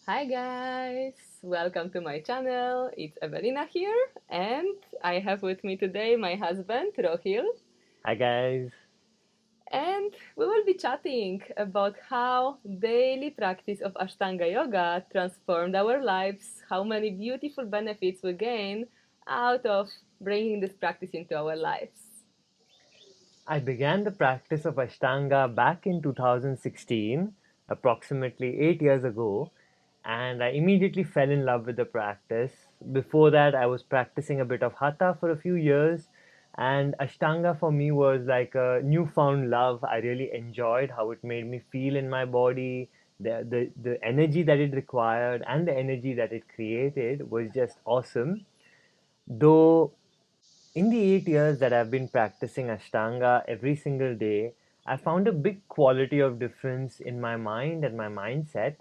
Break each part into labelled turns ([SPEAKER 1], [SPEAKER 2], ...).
[SPEAKER 1] Hi guys, welcome to my channel. It's Evelina here, and I have with me today my husband Rohil,
[SPEAKER 2] Hi guys.
[SPEAKER 1] and we will be chatting about how daily practice of Ashtanga Yoga transformed our lives, how many beautiful benefits we gain out of bringing this practice into our lives.
[SPEAKER 2] I began the practice of Ashtanga back in 2016, approximately 8 years ago, and I immediately fell in love with the practice. Before that, I was practicing a bit of Hatha for a few years, and Ashtanga for me was like a newfound love. I really enjoyed how it made me feel in my body. The energy that it required and the energy that it created was just awesome. Though in the 8 years that I've been practicing Ashtanga every single day, I found a big quality of difference in my mind and my mindset.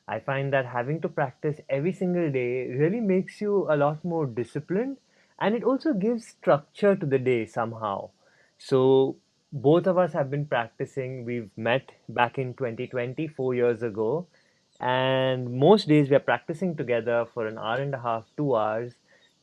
[SPEAKER 2] I find that having to practice every single day really makes you a lot more disciplined, and it also gives structure to the day somehow. So, both of us have been practicing. We've met back in 2020, 4 years ago, and most days we are practicing together for an hour and a half, 2 hours,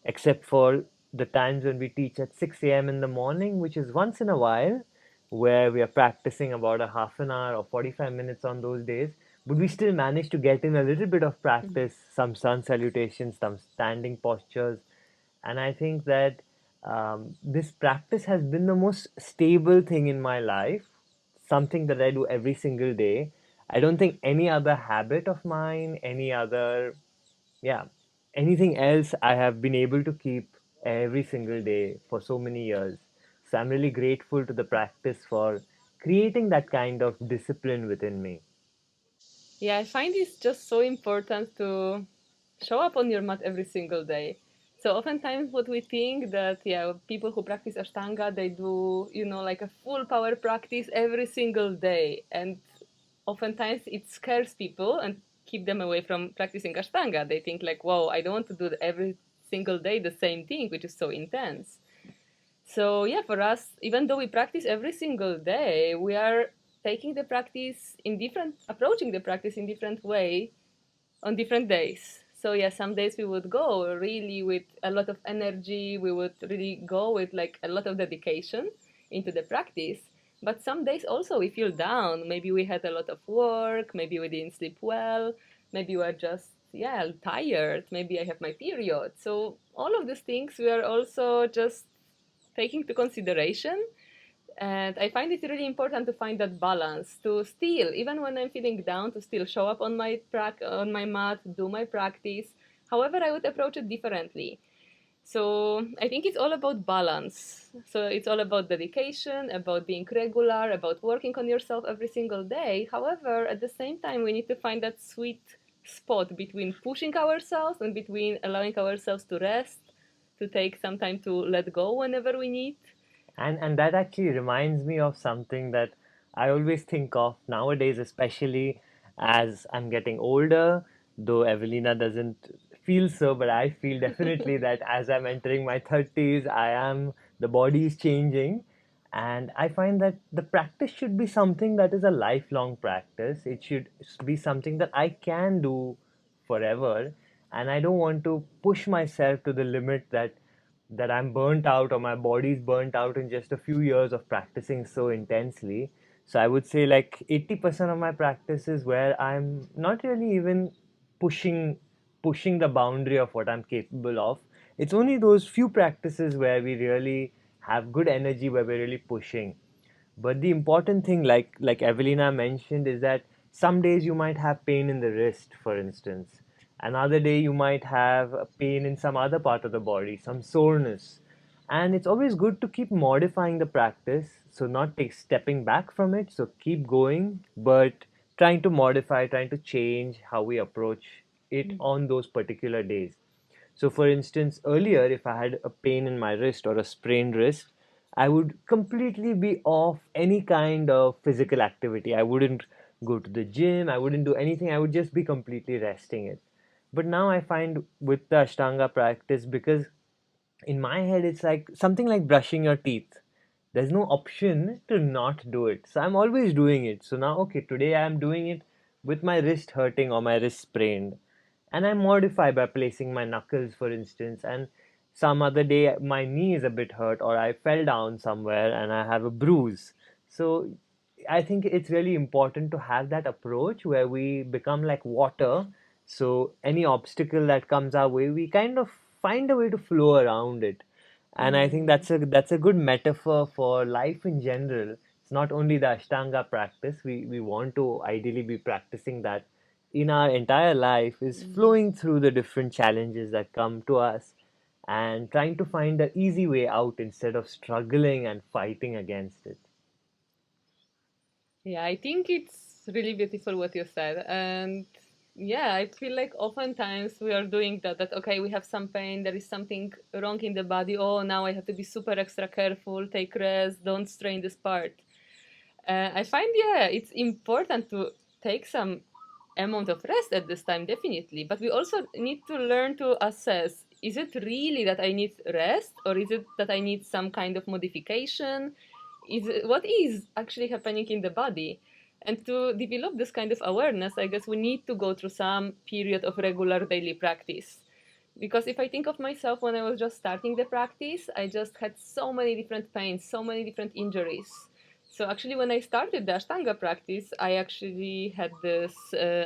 [SPEAKER 2] except for the times when we teach at 6 a.m. in the morning, which is once in a while, where we are practicing about a half an hour or 45 minutes on those days. But we still manage to get in a little bit of practice, some sun salutations, some standing postures. And I think that this practice has been the most stable thing in my life, something that I do every single day. I don't think any other habit of mine, any other, yeah, anything else I have been able to keep every single day for so many years. So I'm really grateful to the practice for creating that kind of discipline within me.
[SPEAKER 1] Yeah, I find it's just so important to show up on your mat every single day. So oftentimes what we think that yeah, people who practice Ashtanga, they do, like a full power practice every single day. And oftentimes it scares people and keep them away from practicing Ashtanga. They think like, whoa, I don't want to do every single day the same thing, which is so intense. So yeah, for us, even though we practice every single day, we are taking the practice in different, approaching the practice in different way on different days. So yeah, some days we would go really with a lot of energy. We would really go with like a lot of dedication into the practice. But some days also we feel down. Maybe we had a lot of work. Maybe we didn't sleep well. Maybe we are just tired. Maybe I have my period. So all of these things we are also just taking to consideration. And I find it really important to find that balance, to still, even when I'm feeling down, to still show up on on my mat, do my practice. However, I would approach it differently. So I think it's all about balance. So it's all about dedication, about being regular, about working on yourself every single day. However, at the same time, we need to find that sweet spot between pushing ourselves and between allowing ourselves to rest, to take some time to let go whenever we need.
[SPEAKER 2] And that actually reminds me of something that I always think of nowadays, especially as I'm getting older, though Evelina doesn't feel so, but I feel definitely that as I'm entering my 30s, the body is changing. And I find that the practice should be something that is a lifelong practice. It should be something that I can do forever. And I don't want to push myself to the limit that I'm burnt out or my body's burnt out in just a few years of practicing so intensely. So I would say like 80% of my practice is where I'm not really even pushing pushing the boundary of what I'm capable of. It's only those few practices where we really have good energy, where we're really pushing. But the important thing, like Evelina mentioned, is that some days you might have pain in the wrist, for instance. Another day you might have a pain in some other part of the body, some soreness. And it's always good to keep modifying the practice, so not take stepping back from it, so keep going, but trying to modify, trying to change how we approach it on those particular days. So, for instance, earlier, if I had a pain in my wrist or a sprained wrist, I would completely be off any kind of physical activity. I wouldn't go to the gym, I wouldn't do anything, I would just be completely resting it. But now I find with the Ashtanga practice, because in my head it's like something like brushing your teeth. There's no option to not do it, so I'm always doing it. So now, okay, today I'm doing it with my wrist hurting or my wrist sprained, and I modify by placing my knuckles, for instance, and some other day my knee is a bit hurt or I fell down somewhere and I have a bruise. So I think it's really important to have that approach where we become like water. So any obstacle that comes our way, we kind of find a way to flow around it. And I think
[SPEAKER 1] Mm.
[SPEAKER 2] that's a good metaphor for life in general. It's not only the Ashtanga practice. We want to ideally be practicing that in our entire life, is
[SPEAKER 1] Mm.
[SPEAKER 2] flowing through the different challenges that come to us and trying to find the easy way out instead of struggling and fighting against it.
[SPEAKER 1] Yeah, I think it's really beautiful what you said. And yeah, I feel like oftentimes we are doing that okay, we have some pain, there is something wrong in the body. Oh, now I have to be super extra careful, take rest, don't strain this part. I find, yeah, it's important to take some amount of rest at this time, definitely. But we also need to learn to assess, is it really that I need rest, or is it that I need some kind of modification? What is actually happening in the body? And to develop this kind of awareness, I guess we need to go through some period of regular daily practice. Because if I think of myself when I was just starting the practice, I just had so many different pains, so many different injuries. So actually, when I started the Ashtanga practice, I actually had this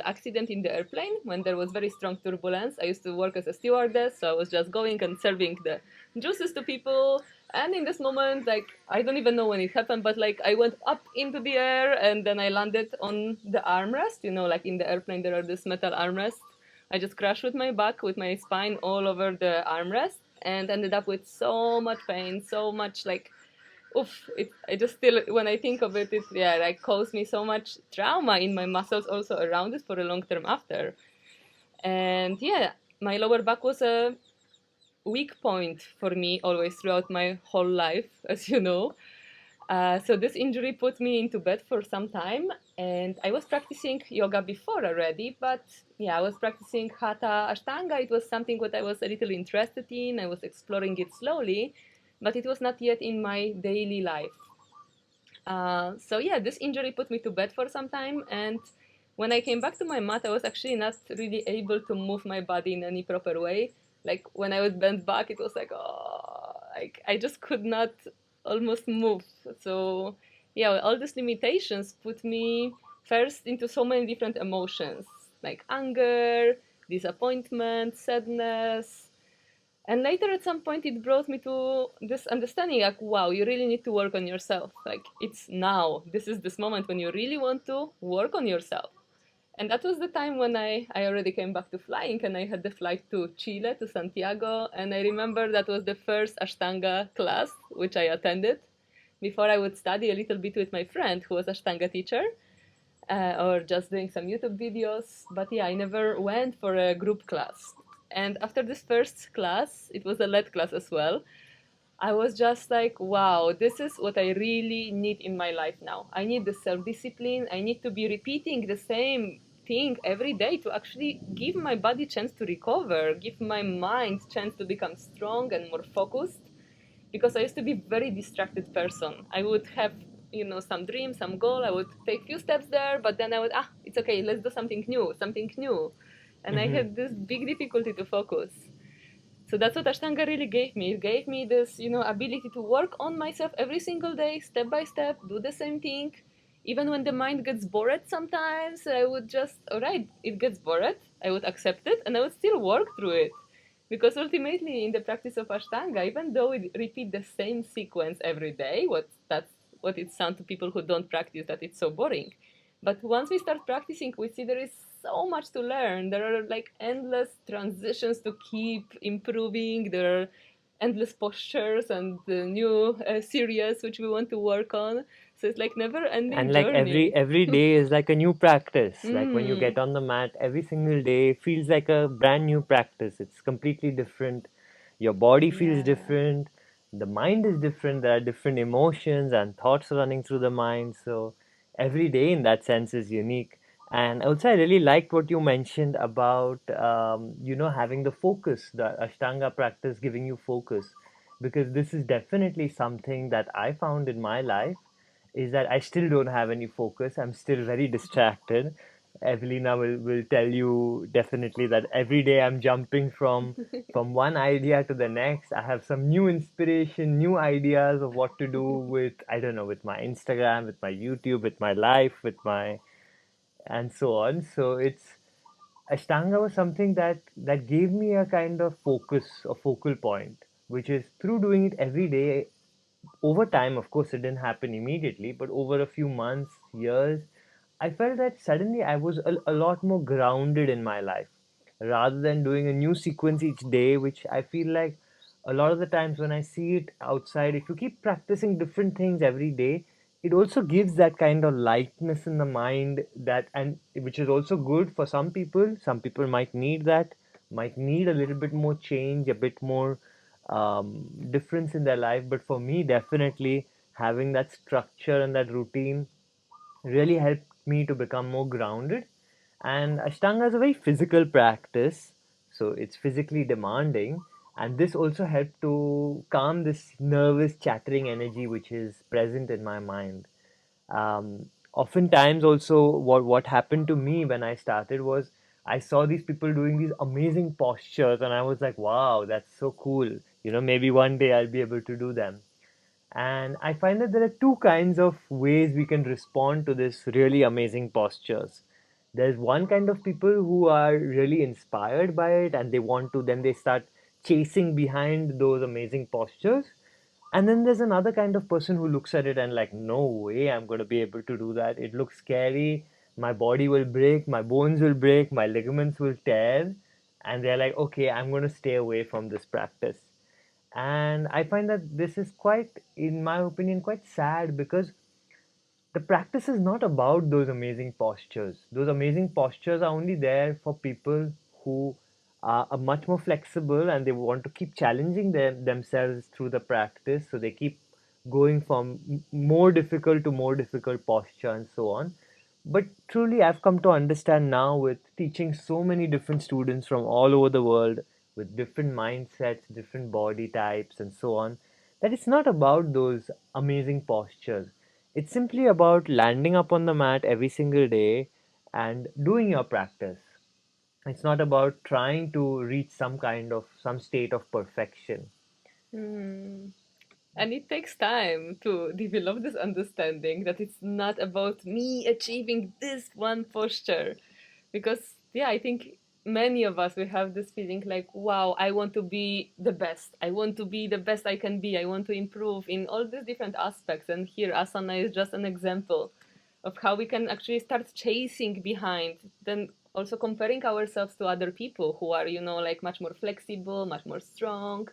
[SPEAKER 1] accident in the airplane when there was very strong turbulence. I used to work as a stewardess, so I was just going and serving the juices to people. And in this moment, like, I don't even know when it happened, but like I went up into the air and then I landed on the armrest. You know, like in the airplane, there are this metal armrests. I just crashed with my back, with my spine all over the armrest, and ended up with so much pain, so much like, oof. I just still, when I think of it, it, yeah, like caused me so much trauma in my muscles also around it for a long term after. And yeah, my lower back was a weak point for me always throughout my whole life, as you know. So this injury put me into bed for some time, and I was practicing yoga before already, but yeah, I was practicing Hatha Ashtanga. It was something what I was a little interested in. I was exploring it slowly, but it was not yet in my daily life. So yeah, this injury put me to bed for some time, and when I came back to my mat, I was actually not really able to move my body in any proper way. Like when I would bend back, it was like, oh, like I just could not almost move. So yeah, all these limitations put me first into so many different emotions, like anger, disappointment, sadness, and later, at some point, it brought me to this understanding like, wow, you really need to work on yourself. Like, it's now. This is this moment when you really want to work on yourself. And that was the time when I already came back to flying and I had the flight to Chile, to Santiago. And I remember that was the first Ashtanga class which I attended. Before I would study a little bit with my friend who was Ashtanga teacher, or just doing some YouTube videos. But yeah, I never went for a group class. And after this first class, it was a lead class as well. I was just like, wow, this is what I really need in my life now. I need the self discipline. I need to be repeating the same thing every day to actually give my body chance to recover, give my mind chance to become strong and more focused, because I used to be a very distracted person. I would have, some dream, some goal. I would take few steps there, but then I would, it's okay, let's do something new, something new. And I
[SPEAKER 2] Hmm.
[SPEAKER 1] had this big difficulty to focus. So that's what Ashtanga really gave me. It gave me this, ability to work on myself every single day, step by step, do the same thing. Even when the mind gets bored sometimes, I would just, all right, it gets bored. I would accept it and I would still work through it. Because ultimately, in the practice of Ashtanga, even though we repeat the same sequence every day, that's what it sounds to people who don't practice, that it's so boring. But once we start practicing, we see there is so much to learn. There are like endless transitions to keep improving. There are endless postures and new series which we want to work on. So it's like never-ending
[SPEAKER 2] And like every
[SPEAKER 1] journey.
[SPEAKER 2] every day is like a new practice. Like when you
[SPEAKER 1] Mm,
[SPEAKER 2] get on the mat, every single day feels like a brand new practice. It's completely different. Your body feels
[SPEAKER 1] yeah.
[SPEAKER 2] different. The mind is different. There are different emotions and thoughts running through the mind. So every day in that sense is unique. And also, I really liked what you mentioned about having the focus, the Ashtanga practice giving you focus, because this is definitely something that I found in my life, is that I still don't have any focus. I'm still very distracted. Evelina will tell you definitely that every day I'm jumping from one idea to the next. I have some new inspiration, new ideas of what to do with, I don't know, with my Instagram, with my YouTube, with my life, with my, and so on. So it's, Ashtanga was something that gave me a kind of focus, a focal point, which is through doing it every day. Over time, of course, it didn't happen immediately, but over a few months, years, I felt that suddenly I was a lot more grounded in my life rather than doing a new sequence each day, which I feel like a lot of the times when I see it outside, if you keep practicing different things every day, it also gives that kind of lightness in the mind, that, and which is also good for some people. Some people might need that, might need a little bit more change, a bit more difference in their life. But for me, definitely having that structure and that routine really helped me to become more grounded. And Ashtanga is a very physical practice, so it's physically demanding. And this also helped to calm this nervous chattering energy which is present in my mind. Oftentimes, also, what happened to me when I started was I saw these people doing these amazing postures, and I was like, wow, that's so cool. Maybe one day I'll be able to do them. And I find that there are two kinds of ways we can respond to this really amazing postures. There's one kind of people who are really inspired by it and they want to, then they start chasing behind those amazing postures. And then there's another kind of person who looks at it and, like, no way I'm going to be able to do that. It looks scary. My body will break, my bones will break, my ligaments will tear. And they're like, okay, I'm going to stay away from this practice. And I find that this is quite, in my opinion, quite sad, because the practice is not about those amazing postures. Those amazing postures are only there for people who are much more flexible and they want to keep challenging themselves through the practice. So they keep going from more difficult to more difficult posture and so on. But truly, I've come to understand now, with teaching so many different students from all over the world with different mindsets, different body types, and so on, that it's not about those amazing postures. It's simply about landing up on the mat every single day and doing your practice. It's not about trying to reach some state of perfection.
[SPEAKER 1] Hmm. And it takes time to develop this understanding that it's not about me achieving this one posture. Because, yeah, I think many of us, we have this feeling like, wow, I want to be the best. I want to be the best I can be. I want to improve in all these different aspects. And here, asana is just an example of how we can actually start chasing behind, then also comparing ourselves to other people who are, like much more flexible, much more strong,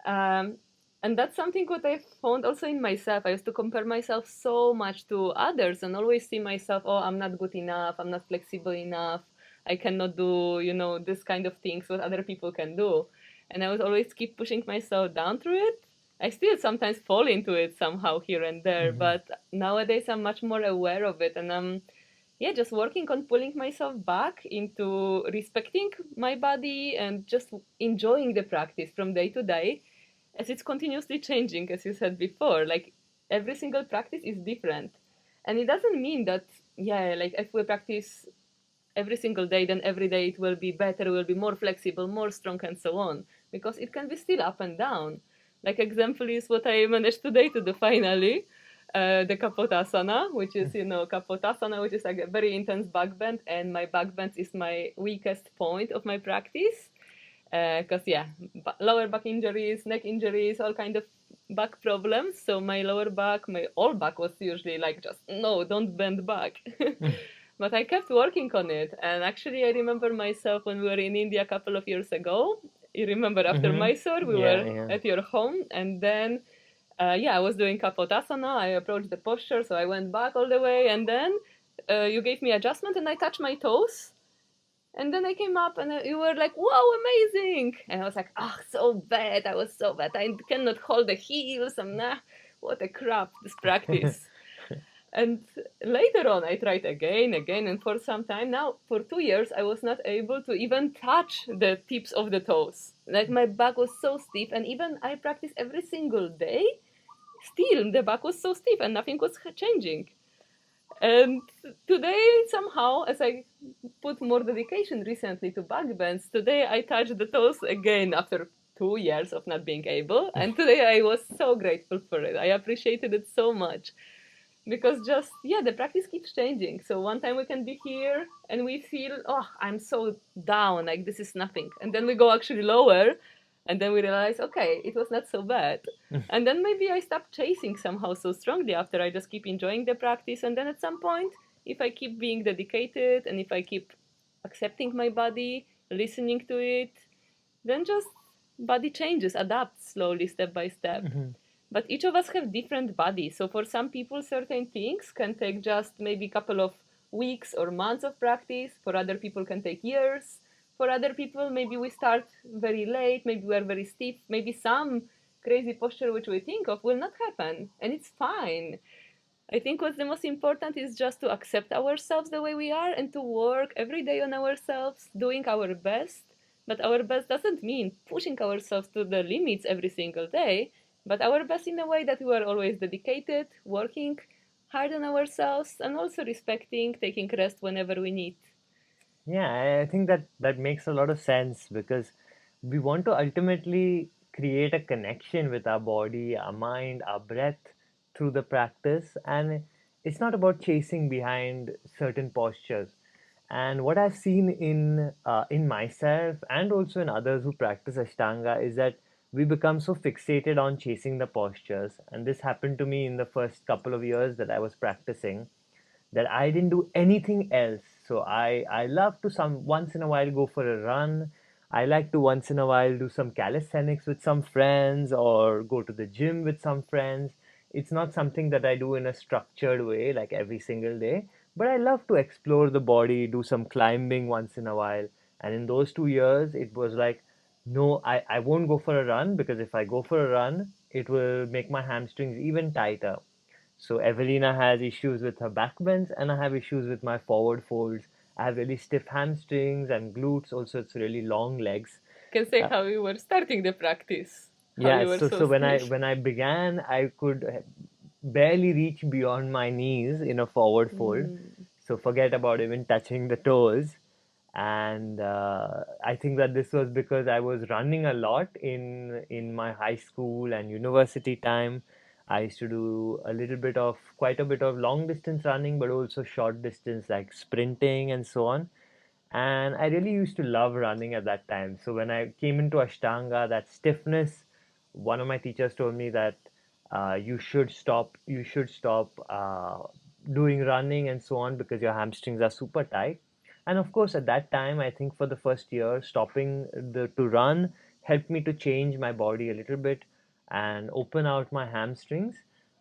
[SPEAKER 1] um, and that's something what I found also in myself. I used to compare myself so much to others and always see myself, oh, I'm not good enough, I'm not flexible enough, I cannot do, this kind of things what other people can do. And I would always keep pushing myself down through it. I still sometimes fall into it somehow here and there,
[SPEAKER 2] Mhm.
[SPEAKER 1] but nowadays I'm much more aware of it, and I'm, yeah, just working on pulling myself back into respecting my body and just enjoying the practice from day to day, as it's continuously changing, as you said before. Like every single practice is different. And it doesn't mean that, yeah, like if we practice every single day, then every day it will be better, will be more flexible, more strong, and so on. Because it can be still up and down. Like example is what I managed today to do finally. The Kapotasana, which is, Kapotasana, which is like a very intense back bend, and my back bend is my weakest point of my practice. Because yeah, lower back injuries, neck injuries, all kind of back problems. So my lower back, my all back was usually like, just no, don't bend back. But I kept working on it, and actually I remember myself when we were in India a couple of years ago. You remember after
[SPEAKER 2] Mhm.
[SPEAKER 1] Mysore we
[SPEAKER 2] Yeah,
[SPEAKER 1] were
[SPEAKER 2] yeah.
[SPEAKER 1] at your home, and then yeah, I was doing Kapotasana. I approached the posture, so I went back all the way, and then you gave me adjustment, and I touched my toes, and then I came up and you were like, wow, amazing. And I was like, oh, so bad. I was so bad. I cannot hold the heels. I'm nah, what a crap, this practice. And later on, I tried again. And for some time now, for 2 years, I was not able to even touch the tips of the toes. Like my back was so stiff. And even I practiced every single day, still the back was so stiff and nothing was changing. And today, somehow, as I put more dedication recently to backbends, today I touched the toes again after 2 years of not being able. And today I was so grateful for it. I appreciated it so much because just, yeah, the practice keeps changing. So one time we can be here and we feel, oh, I'm so down, like this is nothing. And then we go actually lower and then we realize, okay, it was not so bad. And then maybe I stop chasing somehow so strongly after I just keep enjoying the practice. And then at some point, if I keep being dedicated and if I keep accepting my body, listening to it, then just body changes, adapts slowly, step by step. But each of us have different bodies. So for some people, certain things can take just maybe a couple of weeks or months of practice. For other people, can take years. For other people, maybe we start very late. Maybe we are very stiff. Maybe some crazy posture which we think of will not happen, and it's fine. I think what's the most important is just to accept ourselves the way we are and to work every day on ourselves, doing our best. But our best doesn't mean pushing ourselves to the limits every single day, but our best in a way that we are always dedicated, working hard on ourselves, and also respecting, taking rest whenever we need.
[SPEAKER 2] Yeah, I think that that makes a lot of sense because we want to ultimately create a connection with our body, our mind, our breath through the practice, and it's not about chasing behind certain postures. And what I've seen in myself and also in others who practice Ashtanga is that we become so fixated on chasing the postures, and this happened to me in the first couple of years that I was practicing that I didn't do anything else. So I love to some once in a while go for a run. I like to once in a while do some calisthenics with some friends or go to the gym with some friends. It's not something that I do in a structured way like every single day, but I love to explore the body, do some climbing once in a while. And in those 2 years, it was like, no, I won't go for a run because if I go for a run, it will make my hamstrings even tighter. So Evelina has issues with her back bends, and I have issues with my forward folds. I have really stiff hamstrings and glutes. Also, it's really long legs.
[SPEAKER 1] You can say
[SPEAKER 2] Uh,
[SPEAKER 1] how you were starting the practice, how
[SPEAKER 2] yeah,
[SPEAKER 1] you were so
[SPEAKER 2] so when I
[SPEAKER 1] stiff.
[SPEAKER 2] when I began, I could barely reach beyond my knees in a forward fold.
[SPEAKER 1] Mm.
[SPEAKER 2] So forget about even touching the toes. And I think that this was because I was running a lot in my high school and university time. I used to do quite a bit of long distance running, but also short distance like sprinting and so on. And I really used to love running at that time. So when I came into Ashtanga, that stiffness, one of my teachers told me that you should stop doing running and so on because your hamstrings are super tight. And of course, at that time, I think for the first year, stopping to run helped me to change my body a little bit and open out my hamstrings.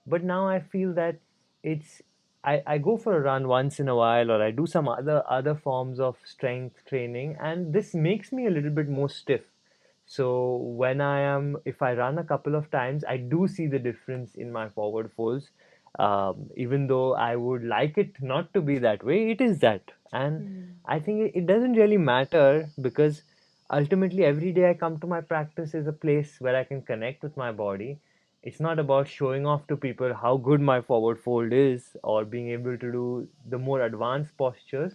[SPEAKER 2] But now I feel that it's I go for a run once in a while or I do some other forms of strength training and this makes me a little bit more stiff. So if I run a couple of times, I do see the difference in my forward folds. Even though I would like it not to be that way, it is that. And
[SPEAKER 1] Mm.
[SPEAKER 2] I think it doesn't really matter because ultimately every day I come to my practice is a place where I can connect with my body. It's not about showing off to people how good my forward fold is or being able to do the more advanced postures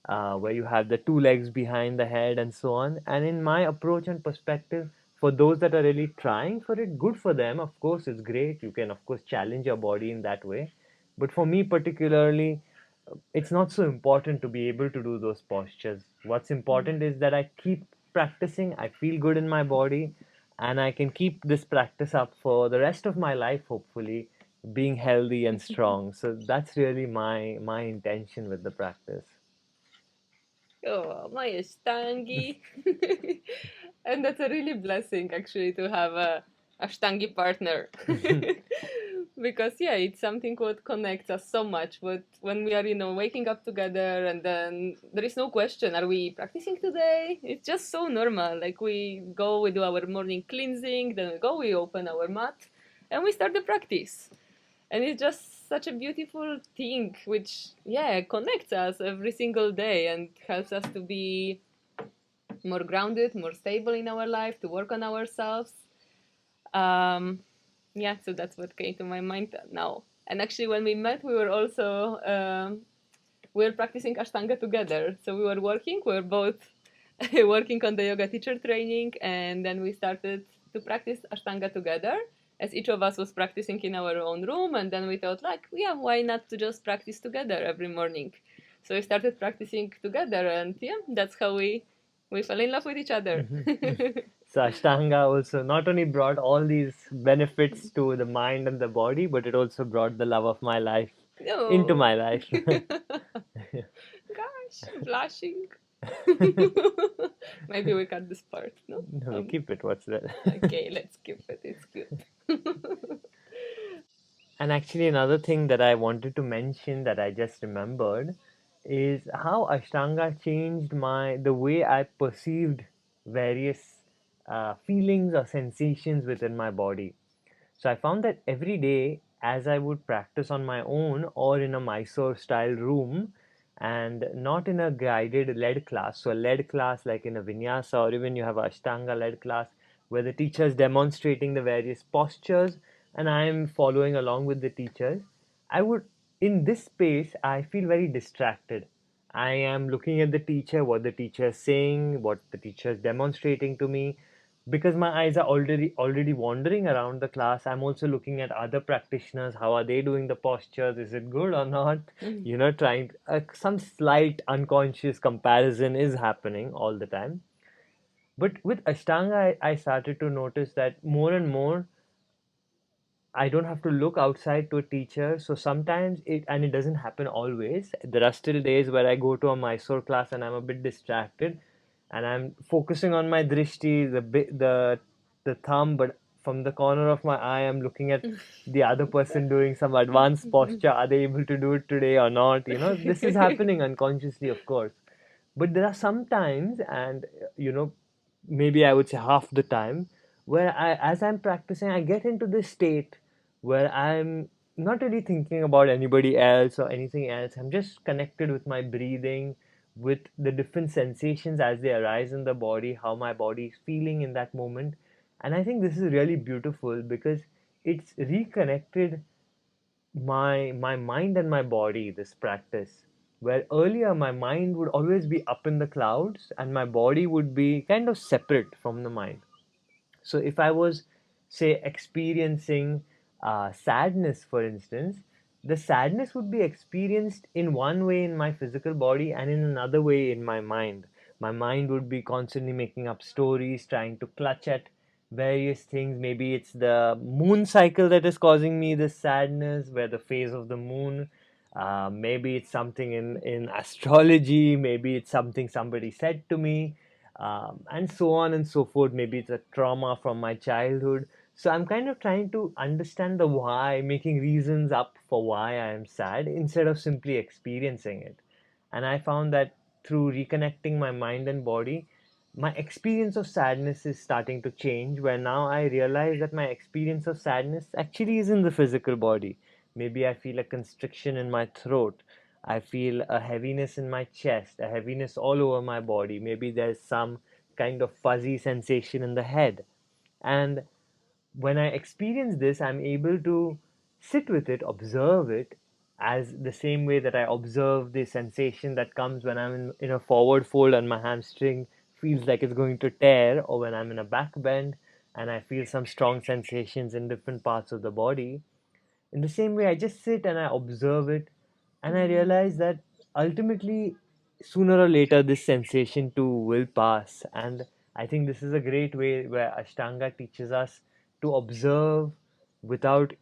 [SPEAKER 2] where you have the two legs behind the head and so on. And in my approach and perspective, for those that are really trying for it, good for them. Of course, it's great. You can, of course, challenge your body in that way. But for me, particularly, it's not so important to be able to do those postures. What's
[SPEAKER 1] Mm.
[SPEAKER 2] important is that I keep practicing, I feel good in my body, and I can keep this practice up for the rest of my life, hopefully, being healthy and strong. So that's really my intention with the practice.
[SPEAKER 1] Oh, my Ashtangi. And that's a really blessing actually to have a Ashtangi partner. Because yeah, it's something what connects us so much. But when we are, waking up together and then there is no question, are we practicing today? It's just so normal. Like we go, we do our morning cleansing, then we go, we open our mat, and we start the practice. And it's just such a beautiful thing which, yeah, connects us every single day and helps us to be more grounded, more stable in our life, to work on ourselves. um yeah, so that's what came to my mind now. And actually, when we met, we were also we were practicing Ashtanga together. So we were working. We were both working on the yoga teacher training, and then we started to practice Ashtanga together. As each of us was practicing in our own room, and then we thought, like, yeah, why not to just practice together every morning? So we started practicing together, and yeah, that's how we fell in love with each other.
[SPEAKER 2] So Ashtanga also not only brought all these benefits to the mind and the body, but it also brought the love of my life into
[SPEAKER 1] No.
[SPEAKER 2] my life.
[SPEAKER 1] Gosh, blushing. Maybe we cut this part, no?
[SPEAKER 2] No, we
[SPEAKER 1] Um,
[SPEAKER 2] keep it. What's that?
[SPEAKER 1] okay, let's skip it. It's cute.
[SPEAKER 2] And actually, another thing that I wanted to mention that I just remembered is how Ashtanga changed the way I perceived various feelings or sensations within my body. So I found that every day, as I would practice on my own or in a Mysore style room, and not in a guided led class. So a led class like in a Vinyasa, or even you have a Ashtanga led class where the teacher is demonstrating the various postures and I am following along with the teachers. I would in this space I feel very distracted. I am looking at the teacher, what the teacher is saying, what the teacher is demonstrating to me, because my eyes are already wandering around the class. I'm also looking at other practitioners, how are they doing the postures, is it good or not, trying some slight unconscious comparison is happening all the time. But with Ashtanga, I started to notice that more and more I don't have to look outside to a teacher. So sometimes it doesn't happen always. There are still days where I go to a Mysore class and I'm a bit distracted and I'm focusing on my drishti, the thumb, but from the corner of my eye, I'm looking at the other person doing some advanced posture. Are they able to do it today or not? This is happening unconsciously, of course. But there are some times, and maybe I would say half the time, where as I'm practicing, I get into this state where I'm not really thinking about anybody else or anything else. I'm just connected with my breathing, with the different sensations as they arise in the body, how my body is feeling in that moment. And I think this is really beautiful because it's reconnected my mind and my body, this practice, where earlier my mind would always be up in the clouds and my body would be kind of separate from the mind. So if I was, say, experiencing sadness, for instance, the sadness would be experienced in one way in my physical body and in another way in my mind. My mind would be constantly making up stories, trying to clutch at various things. Maybe it's the moon cycle that is causing me this sadness, where the phase of the moon. Maybe it's something in astrology. Maybe it's something somebody said to me, and so on and so forth. Maybe it's a trauma from my childhood. So I'm kind of trying to understand the why, making reasons up for why I am sad instead of simply experiencing it. And I found that through reconnecting my mind and body, my experience of sadness is starting to change, where now I realize that my experience of sadness actually is in the physical body. Maybe I feel a constriction in my throat. I feel a heaviness in my chest, a heaviness all over my body. Maybe there's some kind of fuzzy sensation in the head. And when I experience this, I'm able to sit with it, observe it, as the same way that I observe the sensation that comes when I'm in a forward fold and my hamstring feels like it's going to tear, or when I'm in a back bend and I feel some strong sensations in different parts of the body. In the same way, I just sit and I observe it, and I realize that ultimately, sooner or later, this sensation too will pass. And I think this is a great way where Ashtanga teaches us to observe without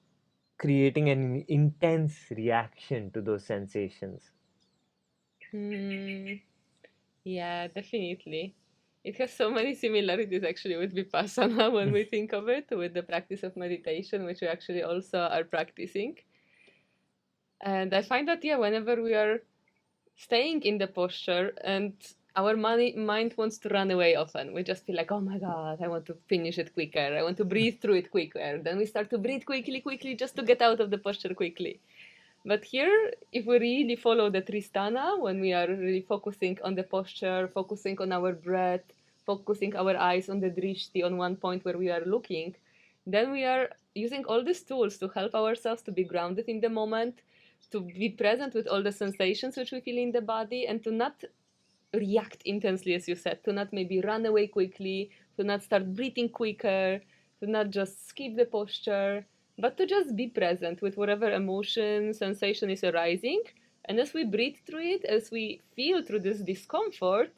[SPEAKER 2] creating an intense reaction to those sensations.
[SPEAKER 1] Hmm. Yeah, definitely. It has so many similarities actually with Vipassana when we think of it, with the practice of meditation, which we actually also are practicing. And I find that, yeah, whenever we are staying in the posture and our mind wants to run away often, we just feel like, oh my God, I want to finish it quicker. I want to breathe through it quicker. Then we start to breathe quickly, quickly, just to get out of the posture quickly. But here, if we really follow the Tristana, when we are really focusing on the posture, focusing on our breath, focusing our eyes on the drishti, on one point where we are looking, then we are using all these tools to help ourselves to be grounded in the moment, to be present with all the sensations which we feel in the body, and to not react intensely, as you said, to not maybe run away quickly, to not start breathing quicker, to not just skip the posture, but to just be present with whatever emotion, sensation is arising. And as we breathe through it, as we feel through this discomfort,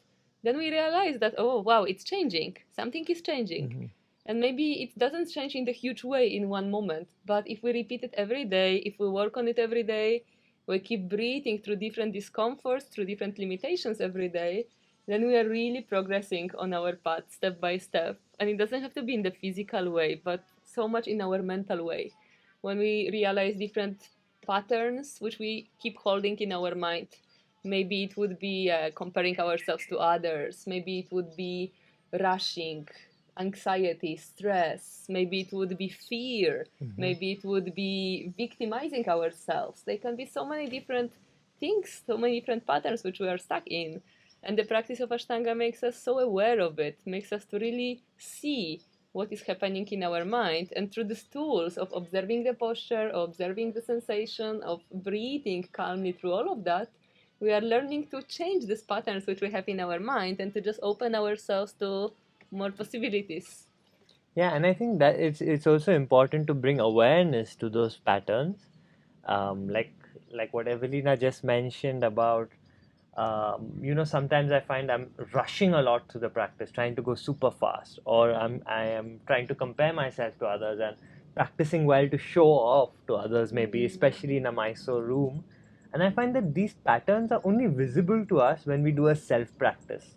[SPEAKER 1] then we realize that, oh, wow, it's changing. Something is changing.
[SPEAKER 2] Mm-hmm.
[SPEAKER 1] And maybe it doesn't change in the huge way in one moment, but if we repeat it every day, if we work on it every day, we keep breathing through different discomforts, through different limitations every day, then we are really progressing on our path step by step. And it doesn't have to be in the physical way, but so much in our mental way. When we realize different patterns which we keep holding in our mind, maybe it would be comparing ourselves to others, maybe it would be rushing, anxiety, stress, maybe it would be fear,
[SPEAKER 2] Mm-hmm.
[SPEAKER 1] maybe it would be victimizing ourselves. There can be so many different things, so many different patterns which we are stuck in. And the practice of Ashtanga makes us so aware of it, makes us to really see what is happening in our mind. And through these tools of observing the posture, observing the sensation, of breathing calmly through all of that, we are learning to change these patterns which we have in our mind and to just open ourselves to more possibilities.
[SPEAKER 2] Yeah, and I think that it's also important to bring awareness to those patterns, like what Evelina just mentioned about, sometimes I find I'm rushing a lot through the practice, trying to go super fast, or I am trying to compare myself to others and practicing well to show off to others, maybe
[SPEAKER 1] Mm.
[SPEAKER 2] especially in a Mysore room. And I find that these patterns are only visible to us when we do a self practice,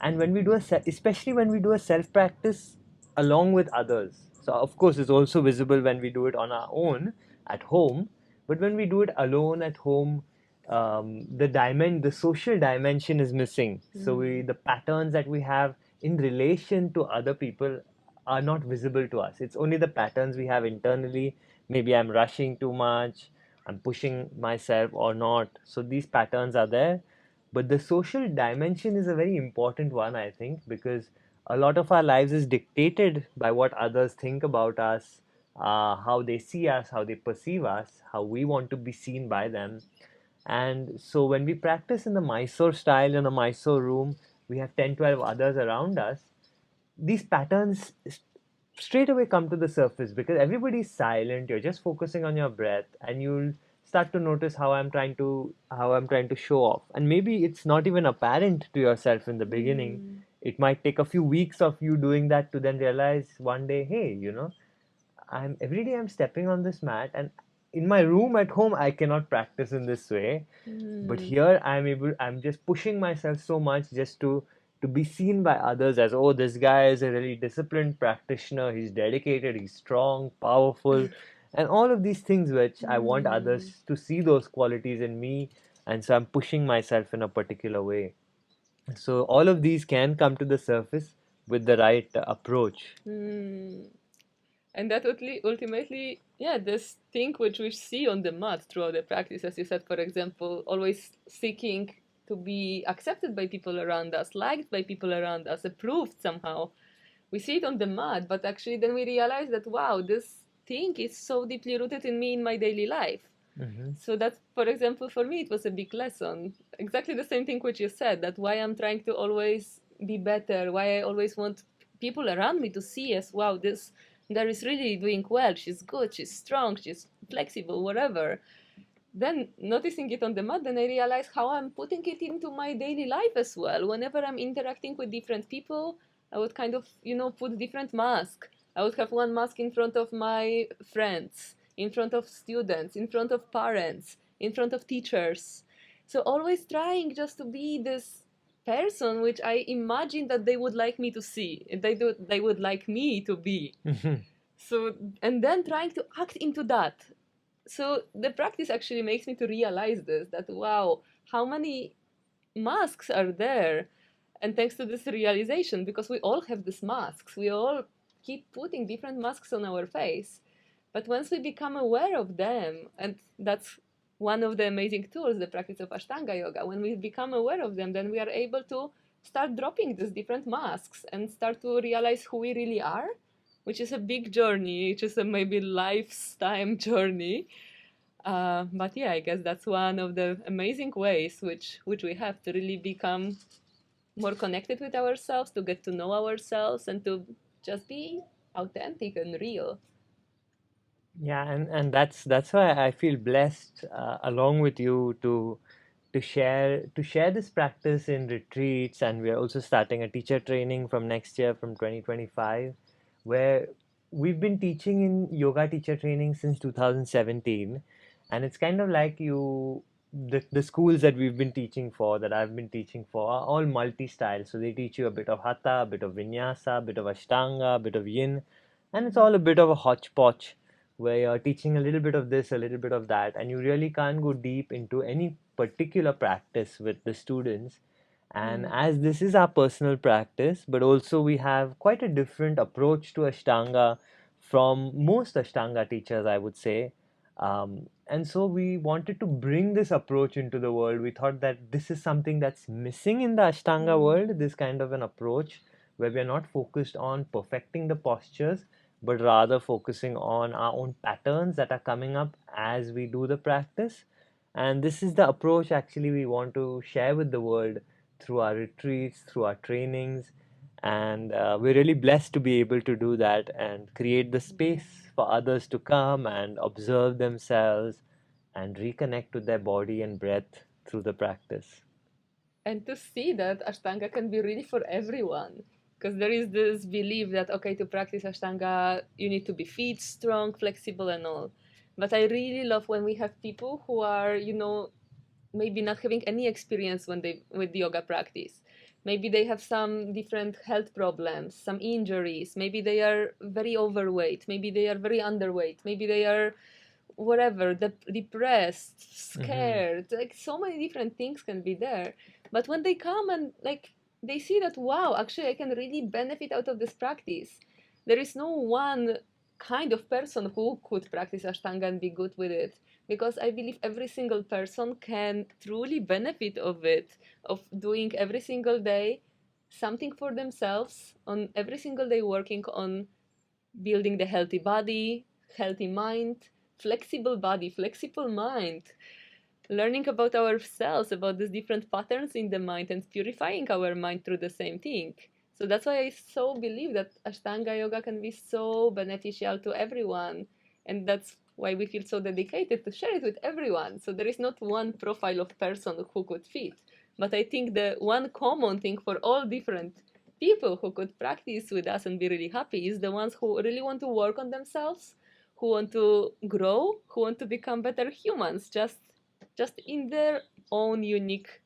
[SPEAKER 2] and when we do especially when we do a self practice along with others. So of course it's also visible when we do it on our own at home, but when we do it alone at home, the social dimension is missing. So
[SPEAKER 1] Mm.
[SPEAKER 2] the patterns that we have in relation to other people are not visible to us. It's only the patterns we have internally. Maybe I'm rushing too much, I'm pushing myself or not. So these patterns are there, but the social dimension is a very important one, I think, because a lot of our lives is dictated by what others think about us, how they see us, how they perceive us, how we want to be seen by them. And so when we practice in the Mysore style in a Mysore room, we have 10, 12 others around us. These patterns straight away come to the surface because everybody's silent. You're just focusing on your breath, and you'll start to notice how I'm trying to show off. And maybe it's not even apparent to yourself in the beginning.
[SPEAKER 1] Mm.
[SPEAKER 2] It might take a few weeks of you doing that to then realize one day, hey, I'm every day I'm stepping on this mat, and in my room at home I cannot practice in this way, but
[SPEAKER 1] Mm.
[SPEAKER 2] here I'm just pushing myself so much just to be seen by others as, oh, this guy is a really disciplined practitioner, he's dedicated, he's strong, powerful, and all of these things which I want
[SPEAKER 1] Mm.
[SPEAKER 2] others to see those qualities in me. And so I'm pushing myself in a particular way. So all of these can come to the surface with the right approach.
[SPEAKER 1] Mm. And that ultimately, yeah, this thing which we see on the mat throughout the practice, as you said, for example, always seeking to be accepted by people around us, liked by people around us, approved somehow. We see it on the mat, but actually then we realize that, wow, this thing is so deeply rooted in me in my daily life.
[SPEAKER 2] Hmm.
[SPEAKER 1] So that, for example, for me, it was a big lesson. Exactly the same thing which you said, that why I'm trying to always be better, why I always want people around me to see as, wow, this there is really doing well. She's good, she's strong, she's flexible, whatever. Then noticing it on the mat, then I realize how I'm putting it into my daily life as well. Whenever I'm interacting with different people, I would kind of, put different mask. I would have one mask in front of my friends, in front of students, in front of parents, in front of teachers. So always trying just to be this person which I imagine that they would like me to see. They would like me to be. So, and then trying to act into that. So the practice actually makes me to realize this, that wow, how many masks are there. And thanks to this realization, because we all have these masks, we all keep putting different masks on our face. But once we become aware of them, and that's one of the amazing tools, the practice of Ashtanga Yoga, when we become aware of them, then we are able to start dropping these different masks and start to realize who we really are, which is a big journey, which is a maybe lifetime journey. But yeah, I guess that's one of the amazing ways which we have to really become more connected with ourselves, to get to know ourselves, and to just be authentic and real.
[SPEAKER 2] Yeah, and that's why I feel blessed along with you to share this practice in retreats, and we are also starting a teacher training from next year, from 2025, where we've been teaching in yoga teacher training since 2017, and it's kind of like the schools that we've been teaching for, that I've been teaching for, are all multi-style. So they teach you a bit of hatha, a bit of vinyasa, a bit of ashtanga, a bit of yin, and it's all a bit of a hodgepodge where you're teaching a little bit of this, a little bit of that, and you really can't go deep into any particular practice with the students. And
[SPEAKER 1] Mm.
[SPEAKER 2] as this is our personal practice, but also we have quite a different approach to Ashtanga from most Ashtanga teachers, I would say. And so we wanted to bring this approach into the world. We thought that this is something that's missing in the Ashtanga
[SPEAKER 1] Mm.
[SPEAKER 2] world, this kind of an approach where we are not focused on perfecting the postures, but rather focusing on our own patterns that are coming up as we do the practice. And this is the approach actually we want to share with the world through our retreats, through our trainings. And we're really blessed to be able to do that and create the space for others to come and observe themselves and reconnect with their body and breath through the practice.
[SPEAKER 1] And to see that Ashtanga can be really for everyone. Because there is this belief that, okay, to practice Ashtanga, you need to be fit, strong, flexible, and all. But I really love when we have people who are, maybe not having any experience when they with yoga practice. Maybe they have some different health problems, some injuries. Maybe they are very overweight. Maybe they are very underweight. Maybe they are whatever, depressed,
[SPEAKER 2] Mm-hmm.
[SPEAKER 1] scared. Like so many different things can be there. But when they come and like they see that, wow, actually I can really benefit out of this practice. There is no one kind of person who could practice Ashtanga and be good with it, because I believe every single person can truly benefit of it, of doing every single day something for themselves, on every single day working on building the healthy body, healthy mind, flexible body, flexible mind, learning about ourselves, about these different patterns in the mind, and purifying our mind through the same thing. So that's why I so believe that Ashtanga Yoga can be so beneficial to everyone. And that's why we feel so dedicated to share it with everyone. So there is not one profile of person who could fit. But I think the one common thing for all different people who could practice with us and be really happy is the ones who really want to work on themselves, who want to grow, who want to become better humans, just in their own unique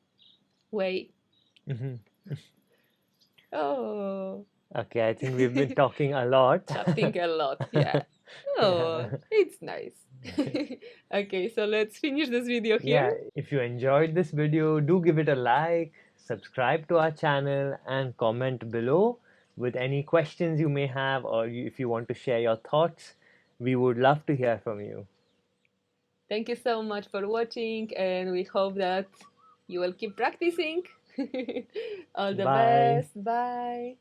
[SPEAKER 1] way.
[SPEAKER 2] Mm-hmm.
[SPEAKER 1] Oh,
[SPEAKER 2] Okay, I think we've been talking a lot.
[SPEAKER 1] chatting a lot, yeah.
[SPEAKER 2] Yeah.
[SPEAKER 1] Oh, it's nice. Okay, so let's finish this video here.
[SPEAKER 2] Yeah, if you enjoyed this video, do give it a like, subscribe to our channel, and comment below with any questions you may have, or if you want to share your thoughts. We would love to hear from you.
[SPEAKER 1] Thank you so much for watching, and we hope that you will keep practicing. All the
[SPEAKER 2] Bye.
[SPEAKER 1] best. Bye.